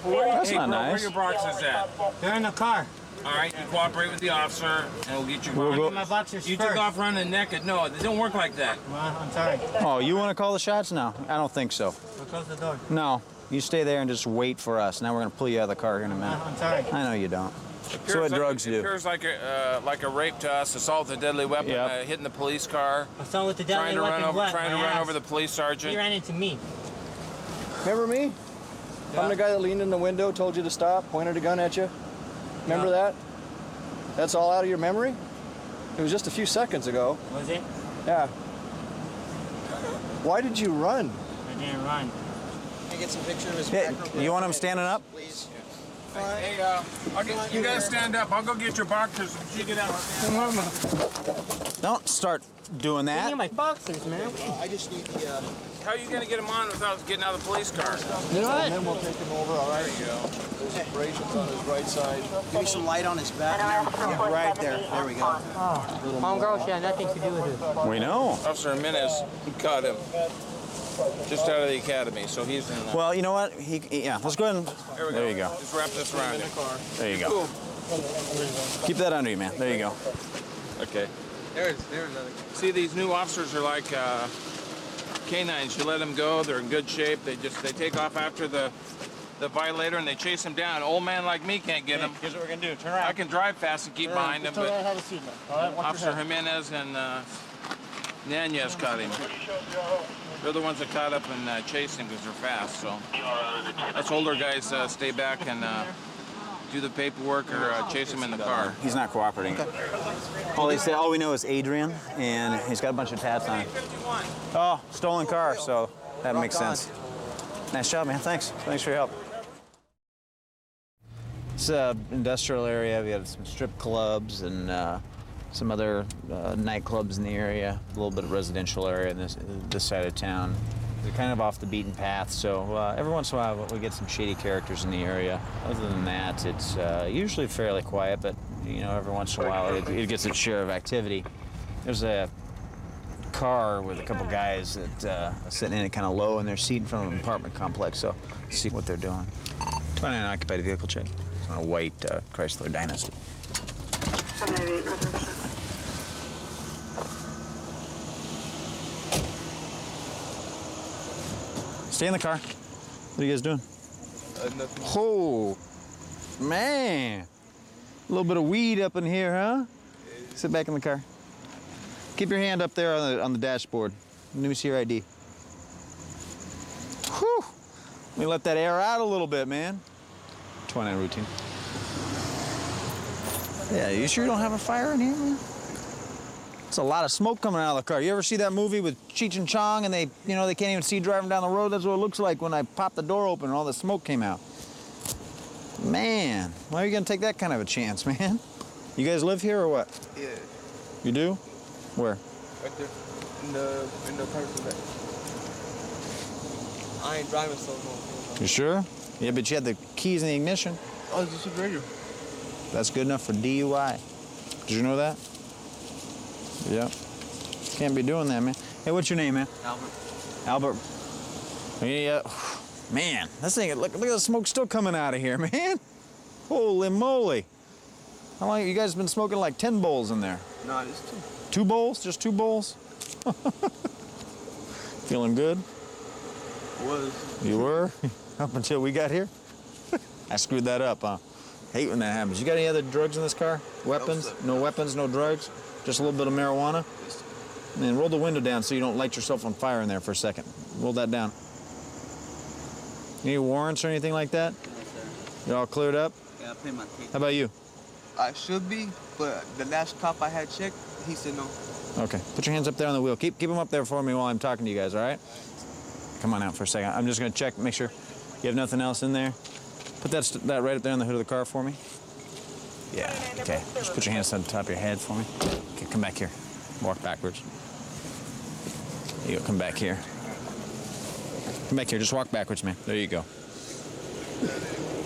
That's not nice. Where your boxes at? They're in the car. All right, you cooperate with the officer, and we'll get you going. My boxers You first. took off running naked. No, it doesn't work like that. Well, I'm sorry. Oh, you want to call the shots now? I don't think so. We'll close the door. No, you stay there and just wait for us. Now we're going to pull you out of the car here in a minute. I'm sorry. I know you don't. So what drugs do? It appears like a rape to us, assault with a deadly weapon, hitting the police car. Assault with a deadly weapon. Trying to run over the police sergeant. He ran into me. Remember me? Yeah. I'm the guy that leaned in the window, told you to stop, pointed a gun at you. Remember that? That's all out of your memory? It was just a few seconds ago. Was it? Yeah. Why did you run? I didn't run. Can I get some pictures of his Hey, you want him standing up? Please. Hey, you guys stand up. I'll go get your boxers. You get out. Don't start doing that. Give me my boxers, man. I just need the. How are you going to get him on without getting out of the police car? You know what? And then we'll take him over. All right. There you go. There's abrasions on his right side. Give me some light on his back. Right there. There we go. Homegirl, she had nothing to do with it. We know. Officer Jimenez caught him just out of the academy, so he's in. Well, you know what? Yeah, let's go ahead and. There you go. Just wrap this around him. There you go. Keep that under you, man. There you go. Okay. There's another. See, these new officers are like canines. You let them go, they're in good shape. They take off after the violator and they chase him down. An old man like me can't get him. Here's what we're gonna do. Turn around. I can drive fast and keep behind him, Turn around, but have a seat, man. All right, watch Officer your head. Jimenez and Nanez caught him. They're the ones that caught up and chased him because they're fast. So us older guys stay back and do the paperwork or chase him in the car. He's not cooperating. All we know is Adrian, and he's got a bunch of tats on him. Oh, stolen car, so that makes sense. Nice job, man. Thanks. Thanks for your help. It's an industrial area. We have some strip clubs and some other nightclubs in the area. A little bit of residential area in this side of town. They're kind of off the beaten path, so every once in a while we get some shady characters in the area. Other than that, it's usually fairly quiet, but you know, every once in a while it gets its share of activity. There's a car with a couple guys that are sitting in it kind of low in their seat in front of an apartment complex, so let's see what they're doing. 29 occupied vehicle check. It's on a white Chrysler Dynasty. 788 reservation. Stay in the car. What are you guys doing? Nothing. Oh, man. A little bit of weed up in here, huh? Sit back in the car. Keep your hand up there on the dashboard. Let me see your ID. Whew. Let me let that air out a little bit, man. 29 routine. Yeah, you sure you don't have a fire in here, man? It's a lot of smoke coming out of the car. You ever see that movie with Cheech and Chong and they can't even see driving down the road? That's what it looks like when I popped the door open and all the smoke came out. Man, why are you gonna take that kind of a chance, man? You guys live here or what? Yeah. You do? Where? Right there. In the parking lot. I ain't driving so long. You sure? Yeah, but you had the keys in the ignition. Oh, it's just a radio. That's good enough for DUI. Did you know that? Yep. Can't be doing that, man. Hey, what's your name, man? Albert. Albert. Yeah. Man, this thing, look at the smoke still coming out of here, man. Holy moly. How long, you guys been smoking like 10 bowls in there? No, it's 2. 2 bowls? Just 2 bowls? Feeling good? Was. You were? Up until we got here? I screwed that up, huh? Hate when that happens. You got any other drugs in this car? Weapons? No weapons, no drugs? Just a little bit of marijuana? And then roll the window down so you don't light yourself on fire in there for a second. Roll that down. Any warrants or anything like that? No, sir. You're all cleared up? Yeah, I paid my ticket. How about you? I should be, but the last cop I had checked, he said no. Okay. Put your hands up there on the wheel. Keep them up there for me while I'm talking to you guys, all right? Come on out for a second. I'm just going to check, make sure you have nothing else in there. Put that right up there on the hood of the car for me. Yeah, okay. Just put your hands on the top of your head for me. Okay, come back here. Walk backwards. There you go, come back here. Come back here, just walk backwards, man. There you go.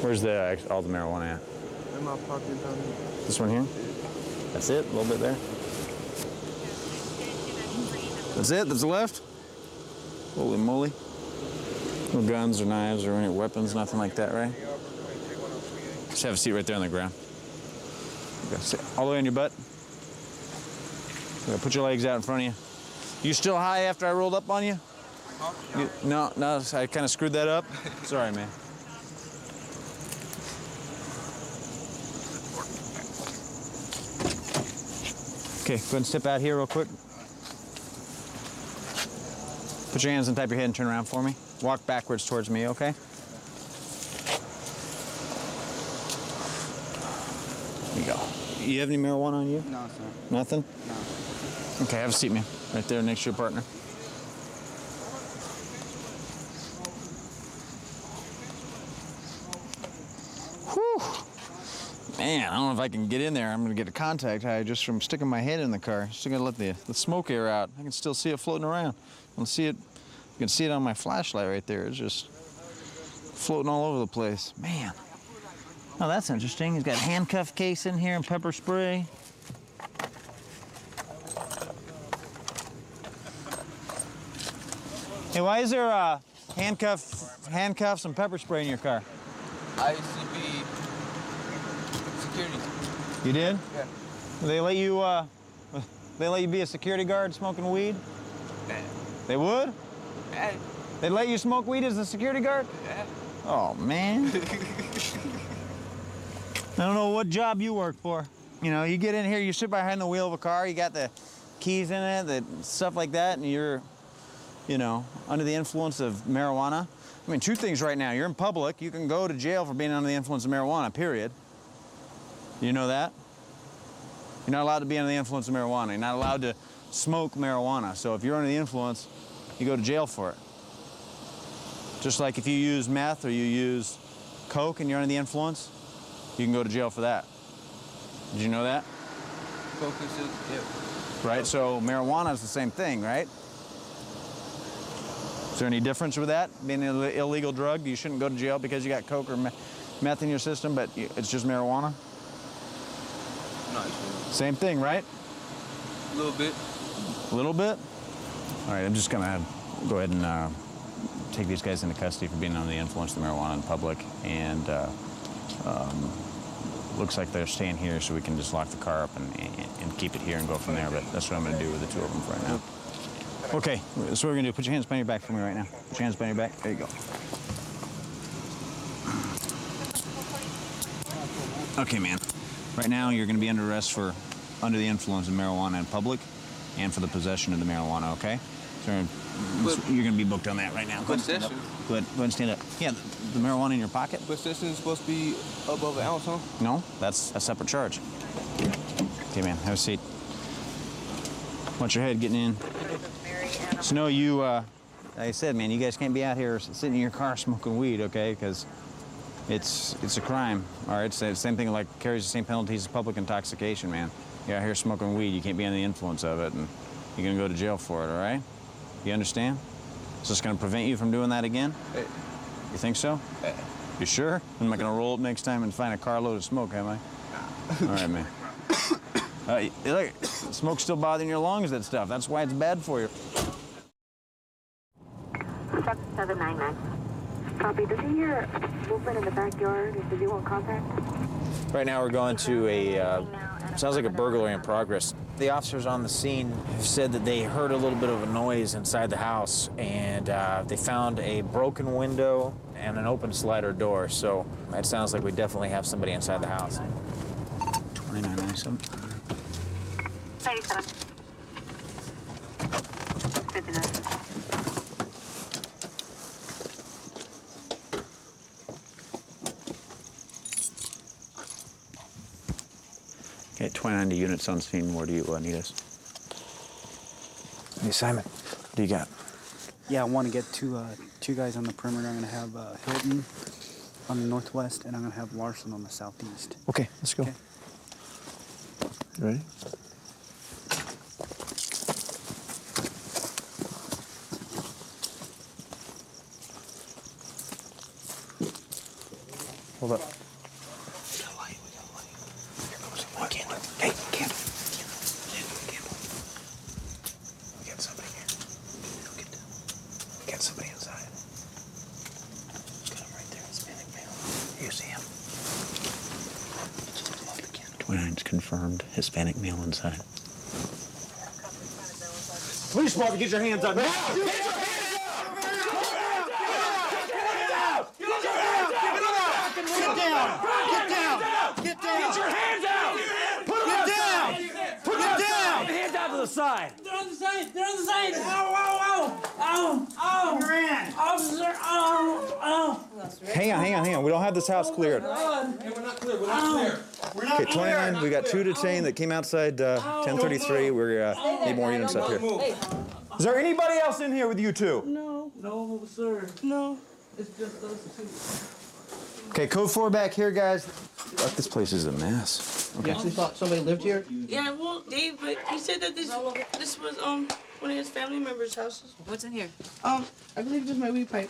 Where's all the marijuana at? In my pocket down here. This one here? That's it? A little bit there? That's it? That's the left? Holy moly. No guns or knives or any weapons, nothing like that, right? Just have a seat right there on the ground. Sit all the way on your butt. Put your legs out in front of you. You still high after I rolled up on you? Huh? No, I kind of screwed that up. Sorry, man. Okay, go ahead and step out here real quick. Put your hands on top of your head and turn around for me. Walk backwards towards me, okay? There you go. You have any marijuana on you? No, sir. Nothing? No. Okay, have a seat, man. Right there next to your partner. Whew. Man, I don't know if I can get in there. I'm gonna get a contact high just from sticking my head in the car. Still gotta let the smoke air out. I can still see it floating around. I can see it. You can see it on my flashlight right there. It's just floating all over the place. Man. Oh, that's interesting. He's got a handcuff case in here and pepper spray. Hey, why is there handcuffs and pepper spray in your car? I used to be security. You did? Yeah. They let you be a security guard smoking weed? Yeah. They would? Yeah. They let you smoke weed as a security guard? Yeah. Oh, man. I don't know what job you work for. You know, you get in here, you sit behind the wheel of a car, you got the keys in it, stuff like that, and you're, you know, under the influence of marijuana. I mean, two things right now. You're in public. You can go to jail for being under the influence of marijuana, period. You know that? You're not allowed to be under the influence of marijuana. You're not allowed to smoke marijuana. So if you're under the influence, you go to jail for it. Just like if you use meth or you use coke and you're under the influence, you can go to jail for that. Did you know that? Coke is, yeah. Right, so marijuana is the same thing, right? Is there any difference with that? Being an illegal drug, you shouldn't go to jail because you got coke or meth in your system, but it's just marijuana? No, same thing, right? A little bit. A little bit? All right, I'm just gonna go ahead and take these guys into custody for being under the influence of marijuana in public, and looks like they're staying here, so we can just lock the car up and keep it here and go from there, but that's what I'm gonna do with the two of them for right now. Okay, so we're gonna do, put your hands behind your back for me right now. Put your hands behind your back, there you go. Okay, man. Right now, you're gonna be under arrest for under the influence of marijuana in public and for the possession of the marijuana, okay? So you're gonna be booked on that right now. Go ahead and stand up. Go ahead and stand up. Yeah, the marijuana in your pocket? Possession is supposed to be above an ounce, huh? No, that's a separate charge. Okay, man, have a seat. Watch your head getting in. So, no, you, like I said, man, you guys can't be out here sitting in your car smoking weed, okay? Because it's a crime, all right? It's the same thing, like, carries the same penalties as public intoxication, man. You're out here smoking weed, you can't be under the influence of it, and you're gonna go to jail for it, all right? You understand? Is this gonna prevent you from doing that again? You think so? You sure? I'm not gonna roll up next time and find a carload of smoke, am I? All right, man. Look, smoke's still bothering your lungs, that stuff. That's why it's bad for you. 799. Copy. Does he hear movement in the backyard? Does he want contact? Right now we're going to a, sounds like a burglary in progress. The officers on the scene have said that they heard a little bit of a noise inside the house, and they found a broken window and an open slider door. So it sounds like we definitely have somebody inside the house. 2997. 97. 59. Okay, 29 units on scene. Where do you need us? Hey, Simon. What do you got? Yeah, I want to get two guys on the perimeter. I'm going to have Hilton on the northwest, and I'm going to have Larson on the southeast. Okay, let's go. Okay. You ready? Hold up. Confirmed Hispanic male inside. Police department, get your hands up now! Get your hands up! Get your hands up! Get down! Get your hands out! Put them down! Put them down! Hands out to the side! They're on the side! They're on the side! Ow, ow, ow! Ow! Ow! You're in! Officer! Ow! Ow! Hang on. We don't have this house cleared. Hey, we're not clear. We're not clear. Okay, 29. We got two detained that came outside 1033. We're need more units up here. Is there anybody else in here with you two? No, sir. No. It's just those two. Okay, code 4 back here, guys. This place is a mess. You actually thought somebody lived here? Yeah, well, Dave, but he said that this was one of his family members' houses. What's in here? I believe just my weed pipe.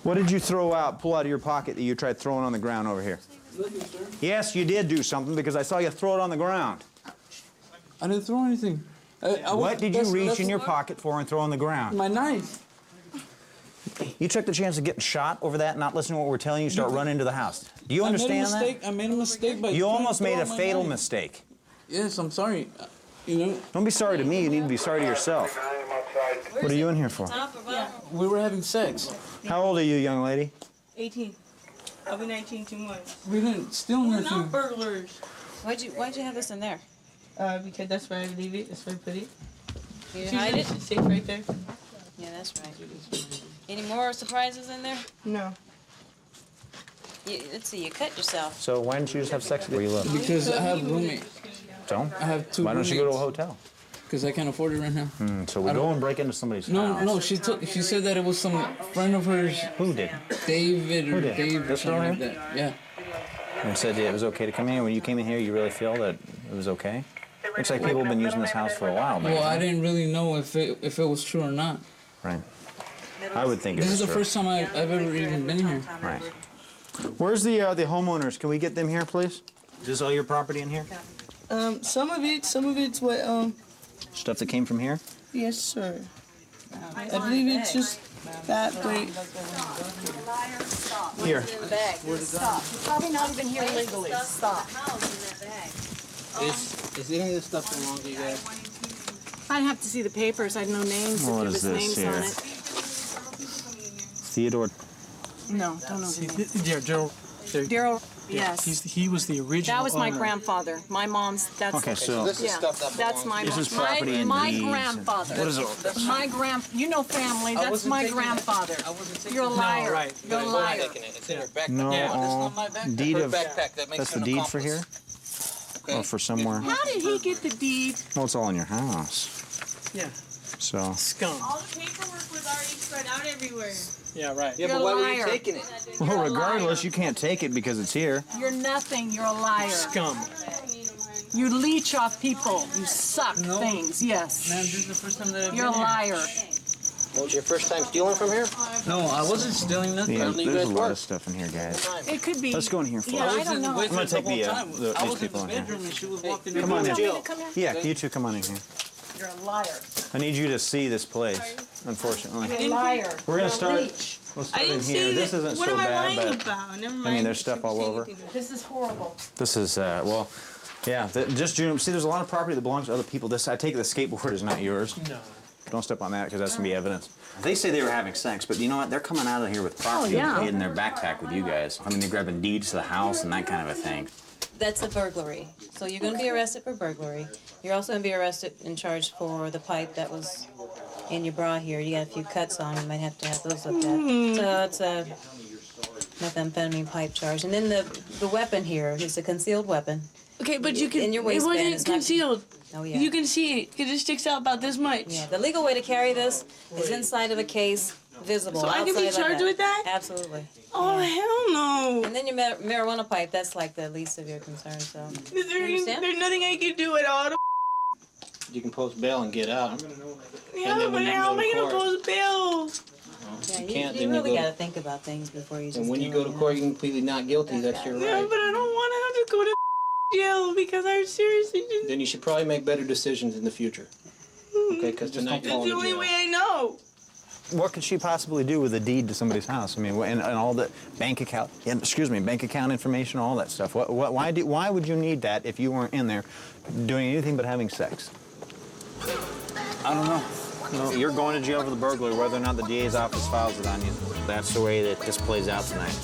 What did you pull out of your pocket that you tried throwing on the ground over here? Nothing, sir. Yes, you did do something because I saw you throw it on the ground. I didn't throw anything. What did you reach in your pocket for and throw on the ground? My knife. You took the chance of getting shot over that, not listening to what we're telling you, start running into the house. Do you understand that? I made a mistake by... You almost made a fatal mistake. Yes, I'm sorry. You know... Don't be sorry to me, you need to be sorry to yourself. What are you in here for? Yeah, we were having sex. How old are you, young lady? 18. I'll be 19 2 months. We didn't steal We're nothing. not burglars. Why'd you have this in there? Because that's where I leave it. That's where I put it. You didn't hide it? It's safe right there. Yeah, that's right. Any more surprises in there? No. Let's see, you cut yourself. So why didn't you just have sex where you live? Because I have roommates. So? I have 2 Why don't roommates. you go to a hotel? Because I can't afford it right now. So we go and break into somebody's house. No, she said that it was some friend of hers. Who did? David or Who did? Dave or This something one like here? that. Yeah. And said it was okay to come in here. When you came in here, you really feel that it was okay? Looks like people have been using this house for a while. Well, I didn't really know if it was true or not. Right. I would think it This was is the true. first time I've ever even been here. Right. Where's the homeowners? Can we get them here, please? Is this all your property in here? Some of it's what Stuff that came from here? yes, sir. I believe it's just that way. Here. Stop. Probably not even here legally. Stop. Is any of this stuff belong to you guys? I'd have to see the papers. I'd know names What if is there was this names on here? it. Theodore. No, don't know the name. Daryl. Daryl, yes. He was the original That was my owner. grandfather. My mom's, that's... Okay, so this is stuff that that's my... This is property and my deeds. grandfather. What is it? You know family. That's my grandfather. You're a liar. No, right. You're a liar. It's in your backpack. No, deed Her of. backpack. That makes That's you the an deed for here? Or for somewhere? How did he get the deed? Well, it's all in your house. Yeah. So. Scum. All the paperwork was already spread out everywhere. Yeah, right. Yeah, but why were you taking it? Well, regardless, you can't take it because it's here. You're nothing. You're a liar. Scum. You leech off people. You suck things. Yes. Ma'am, this is the first time that I've You're a been here. liar. What was your first time stealing from here? No, I wasn't stealing nothing. Yeah, Where do you there's a guys lot work? of stuff in here, guys. It could be. Let's go in here for Yeah, us. I don't know. I'm gonna take these people in here. Come on in. Yeah, you two come on in here. You're a liar. I need you to see this place, unfortunately. You're a liar. We're gonna You're a start. leech. We'll start I in didn't see here. This that. isn't What so am I bad, lying but about? Never mind. I mean, there's stuff all over. This is horrible. This is well, yeah. Just see, there's a lot of property that belongs to other people. This, I take it, the skateboard is not yours. No. Don't step on that because that's gonna be evidence. They say they were having sex, but you know what? They're coming out of here with property yeah. in their backpack with you guys. I mean, they're grabbing deeds to the house and that kind of a thing. That's a burglary. So you're going to be arrested for burglary. You're also going to be arrested and charged for the pipe that was in your bra here. You got a few cuts on. You might have to have those looked at. So it's a methamphetamine pipe charge. And then the weapon here is a concealed weapon. Okay, but you can. In your It waistband. wasn't It's not- concealed. Oh, yeah. You can see it because it sticks out about this much. Yeah, the legal way to carry this is inside of a case, visible. So I can be outside like charged with that? Absolutely. Oh, hell no. And then your marijuana pipe, that's like the least of your concerns, so. There's nothing I can do at all. You can post bail and get out. Yeah, And then but when you how go am I to going to court- post bail? Yeah, You you, can't, you then you really go- got to think about things before you just And when do you go to it, court, you can plead not guilty. That's your Yeah, right. but I don't want to have to go to jail because I seriously didn't. Then you should probably make better decisions in the future. Okay, because tonight That's falling the to only jail. way I know. What could she possibly do with a deed to somebody's house? I mean, and all the bank account, bank account information, all that stuff. Why would you need that if you weren't in there doing anything but having sex? I don't know. No, you're going to jail for the burglary, whether or not the DA's office files it on you. That's the way that this plays out tonight.